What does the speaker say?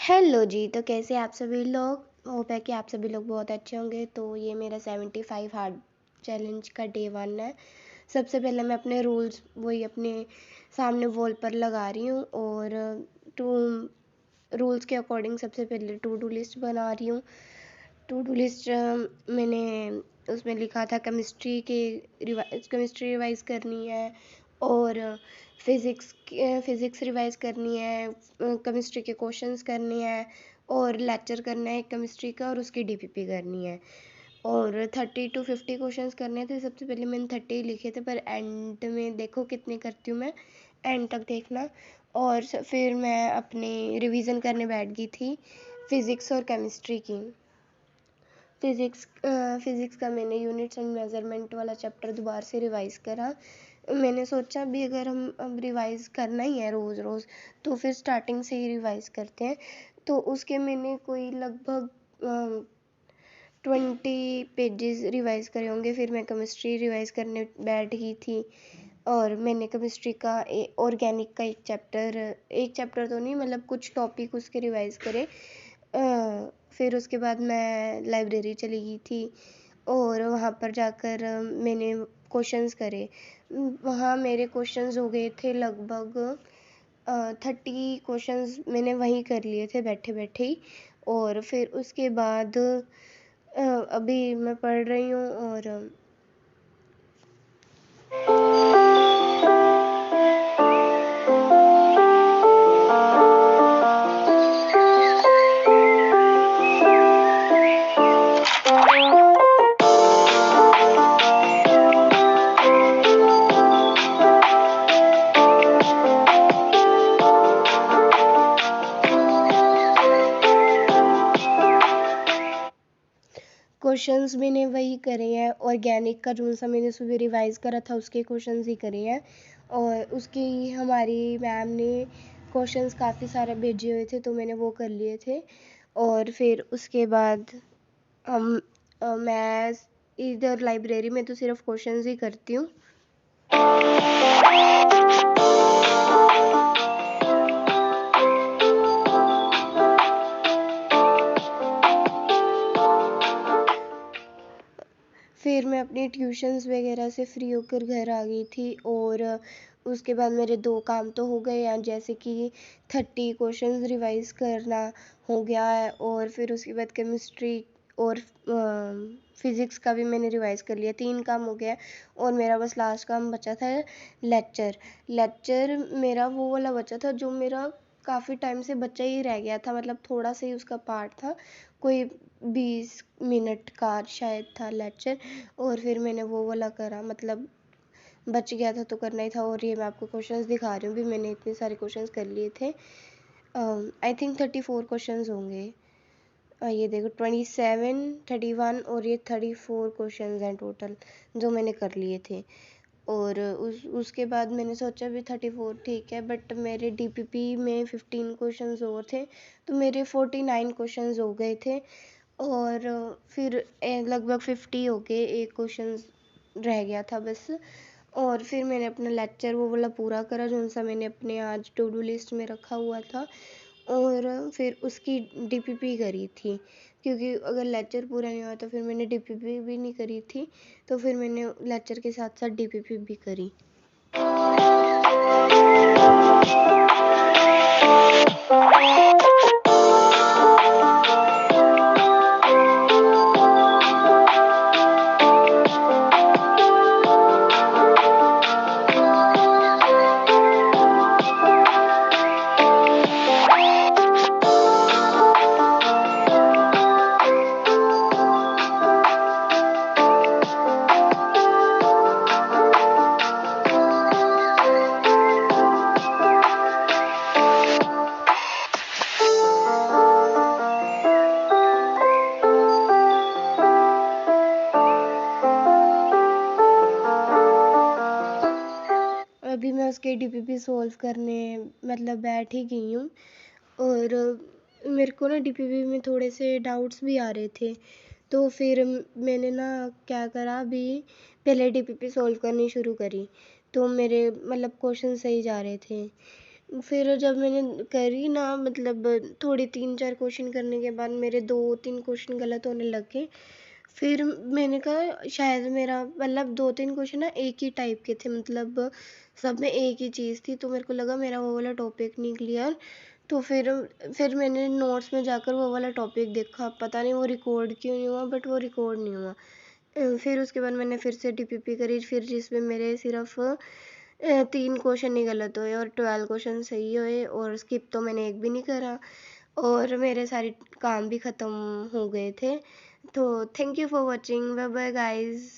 Hello जी, तो कैसे आप सभी लोग? होप है कि आप सभी लोग बहुत अच्छे होंगे। तो ये मेरा 75 हार्ड चैलेंज का डे 1 है। सबसे पहले मैं अपने रूल्स वही अपने सामने वॉल पर लगा रही हूँ और टू रूल्स के अकॉर्डिंग सबसे पहले टू डू लिस्ट बना रही हूँ। टू डू लिस्ट मैंने उसमें लिखा था केमिस्ट्री रिवाइज करनी है और फिज़िक्स रिवाइज करनी है, केमिस्ट्री के क्वेश्चंस करने हैं और लेक्चर करना है केमिस्ट्री का और उसकी डीपीपी करनी है और 30 to 50 क्वेश्चंस करने थे। सबसे पहले मैंने 30 लिखे थे, पर एंड में देखो कितने करती हूँ मैं, एंड तक देखना। और फिर मैं अपनी रिवीजन करने बैठ गई थी फिज़िक्स और केमिस्ट्री की। फिज़िक्स का मैंने यूनिट्स एंड मेजरमेंट वाला चैप्टर दोबारा से रिवाइज़ करा। मैंने सोचा भी अगर हम अब रिवाइज़ करना ही है रोज़ रोज़ तो फिर स्टार्टिंग से ही रिवाइज़ करते हैं। तो उसके मैंने कोई लगभग 20 पेजेस रिवाइज़ करे होंगे। फिर मैं केमिस्ट्री रिवाइज़ करने बैठ गई थी और मैंने केमिस्ट्री का ऑर्गेनिक का एक चैप्टर तो नहीं, मतलब कुछ टॉपिक उसके रिवाइज़ करे। फिर उसके बाद मैं लाइब्रेरी चली गई थी और वहाँ पर जाकर मैंने क्वेश्चंस करे। वहाँ मेरे क्वेश्चंस हो गए थे लगभग 30 क्वेश्चंस मैंने वहीं कर लिए थे बैठे बैठे ही। और फिर उसके बाद अभी मैं पढ़ रही हूँ और क्वेश्चंस मैंने वही करे हैं, ऑर्गेनिक का जो सा मैंने सुबह रिवाइज़ करा था उसके क्वेश्चंस ही करे हैं। और उसके ही हमारी मैम ने क्वेश्चंस काफ़ी सारे भेजे हुए थे तो मैंने वो कर लिए थे। और फिर उसके बाद हम मैं इधर लाइब्रेरी में तो सिर्फ क्वेश्चंस ही करती हूँ। फिर मैं अपनी ट्यूशन्स वगैरह से फ्री होकर घर आ गई थी और उसके बाद मेरे 2 काम तो हो गए हैं, जैसे कि 30 क्वेश्चंस रिवाइज़ करना हो गया है और फिर उसके बाद केमिस्ट्री और फिज़िक्स का भी मैंने रिवाइज़ कर लिया। 3 काम हो गया और मेरा बस लास्ट काम बचा था लेक्चर मेरा वो वाला बचा था जो मेरा काफ़ी टाइम से बचा ही रह गया था, मतलब थोड़ा सा ही उसका पार्ट था, कोई 20 मिनट का शायद था लेक्चर। और फिर मैंने वो वाला करा, मतलब बच गया था तो करना ही था। और ये मैं आपको क्वेश्चंस दिखा रही हूँ, भी मैंने इतने सारे क्वेश्चंस कर लिए थे। आई थिंक 34 क्वेश्चंस होंगे। ये देखो 27, 31 और ये 34 क्वेश्चंस हैं टोटल जो मैंने कर लिए थे। और उसके बाद मैंने सोचा भी 34 ठीक है, बट मेरे डीपीपी में 15 क्वेश्चंस और थे तो मेरे 49 क्वेश्चंस हो गए थे। और फिर लगभग 50 हो गए, एक क्वेश्चन रह गया था बस। और फिर मैंने अपना लेक्चर वो वाला पूरा करा जो सा मैंने अपने आज टू डू लिस्ट में रखा हुआ था। और फिर उसकी डीपीपी करी थी, क्योंकि अगर लेक्चर पूरा नहीं हुआ तो फिर मैंने डीपीपी भी नहीं करी थी, तो फिर मैंने लेक्चर के साथ साथ डीपीपी भी करी। अभी मैं उसके डीपीपी सॉल्व करने मतलब बैठ ही गई हूँ। और मेरे को ना डीपीपी में थोड़े से डाउट्स भी आ रहे थे, तो फिर मैंने ना क्या करा, अभी पहले डीपीपी सॉल्व करनी शुरू करी तो मेरे मतलब क्वेश्चन सही जा रहे थे। फिर जब मैंने करी ना, मतलब थोड़ी 3-4 क्वेश्चन करने के बाद मेरे 2-3 क्वेश्चन गलत होने लगे। फिर मैंने कहा शायद मेरा, मतलब 2-3 क्वेश्चन ना एक ही टाइप के थे, मतलब सब में एक ही चीज़ थी, तो मेरे को लगा मेरा वो वाला टॉपिक नहीं क्लियर। तो फिर मैंने नोट्स में जाकर वो वाला टॉपिक देखा, पता नहीं वो रिकॉर्ड क्यों नहीं हुआ, बट वो रिकॉर्ड नहीं हुआ। फिर उसके बाद मैंने फिर से डीपीपी करी, फिर जिसमें मेरे सिर्फ 3 क्वेश्चन ही गलत हुए और 12 क्वेश्चन सही हुए, और स्किप तो मैंने एक भी नहीं करा, और मेरे सारे काम भी ख़त्म हो गए थे। तो thank you for watching, bye bye guys.